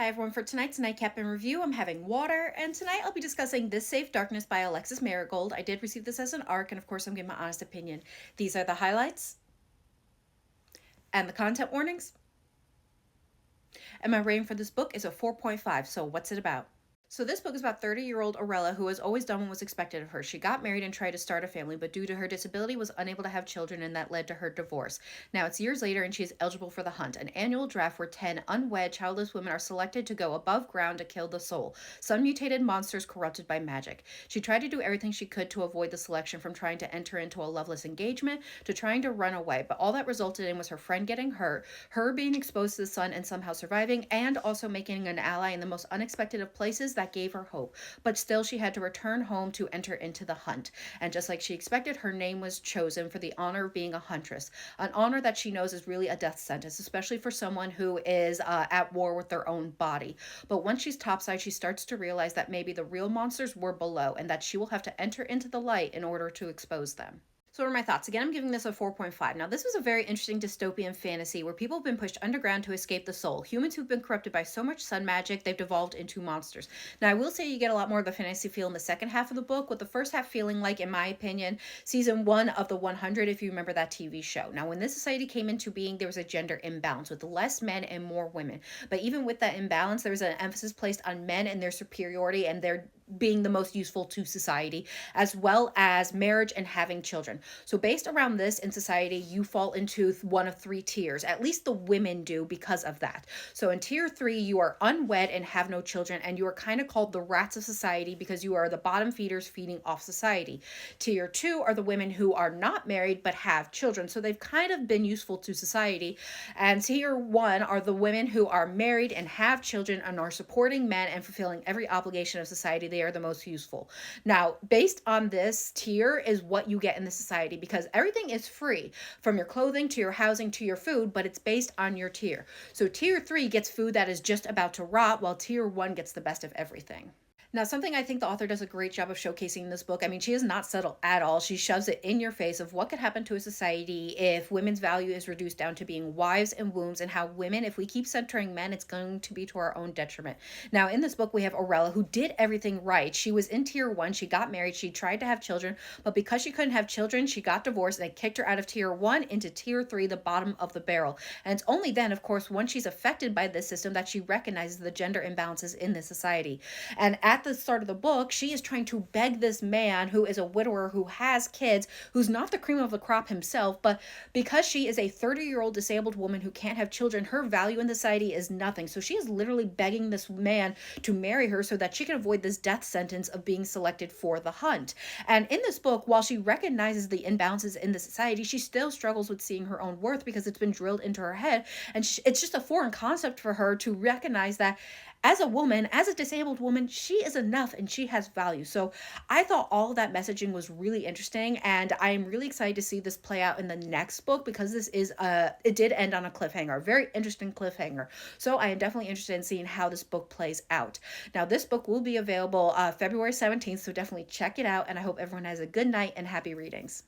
Hi everyone, for tonight's Nightcap in review, I'm having water, and tonight I'll be discussing This Safe Darkness by Alexis Maragold. I did receive this as an ARC, and of course I'm giving my honest opinion. These are the highlights and the content warnings. And my rating for this book is a 4.5, so what's it about? So this book is about 30-year-old Orella, who has always done what was expected of her. She got married and tried to start a family, but due to her disability was unable to have children, and that led to her divorce. Now it's years later and she is eligible for the Hunt, an annual draft where 10 unwed childless women are selected to go above ground to kill the soul, some mutated monsters corrupted by magic. She tried to do everything she could to avoid the selection, from trying to enter into a loveless engagement to trying to run away, but all that resulted in was her friend getting hurt, her being exposed to the sun and somehow surviving, and also making an ally in the most unexpected of places that gave her hope. But still, she had to return home to enter into the hunt. And just like she expected, her name was chosen for the honor of being a huntress, an honor that she knows is really a death sentence, especially for someone who is at war with their own body. But once she's topside, she starts to realize that maybe the real monsters were below, and that she will have to enter into the light in order to expose them. So what are my thoughts? Again, I'm giving this a 4.5. Now, this was a very interesting dystopian fantasy where people have been pushed underground to escape the soul. Humans who've been corrupted by so much sun magic, they've devolved into monsters. Now, I will say you get a lot more of the fantasy feel in the second half of the book, with the first half feeling like, in my opinion, season 1 of The 100, if you remember that TV show. Now, when this society came into being, there was a gender imbalance with less men and more women. But even with that imbalance, there was an emphasis placed on men and their superiority and their being the most useful to society, as well as marriage and having children. So based around this, in society, you fall into one of 3 tiers. At least the women do, because of that. So in tier 3, you are unwed and have no children, and you are kind of called the rats of society because you are the bottom feeders feeding off society. Tier 2 are the women who are not married but have children, so they've kind of been useful to society. And tier 1 are the women who are married and have children and are supporting men and fulfilling every obligation of society. They are the most useful. Now, based on this tier is what you get in the society, because everything is free, from your clothing to your housing to your food, but it's based on your tier. So tier 3 gets food that is just about to rot, while tier 1 gets the best of everything. Now, something I think the author does a great job of showcasing in this book, I mean, she is not subtle at all. She shoves it in your face of what could happen to a society if women's value is reduced down to being wives and wombs, and how women, if we keep centering men, it's going to be to our own detriment. Now, in this book, we have Orella, who did everything right. She was in tier 1. She got married. She tried to have children, but because she couldn't have children, she got divorced, and they kicked her out of tier 1 into tier 3, the bottom of the barrel. And it's only then, of course, once she's affected by this system, that she recognizes the gender imbalances in this society. And at the start of the book, she is trying to beg this man, who is a widower, who has kids, who's not the cream of the crop himself, but because she is a 30-year-old disabled woman who can't have children, her value in society is nothing. So she is literally begging this man to marry her so that she can avoid this death sentence of being selected for the hunt. And in this book, while she recognizes the imbalances in the society, she still struggles with seeing her own worth, because it's been drilled into her head, and it's just a foreign concept for her to recognize that as a woman, as a disabled woman, she is enough and she has value. So I thought all of that messaging was really interesting, and I am really excited to see this play out in the next book, because this is it did end on a cliffhanger, a very interesting cliffhanger. So I am definitely interested in seeing how this book plays out. Now, this book will be available February 17th, so definitely check it out, and I hope everyone has a good night and happy readings.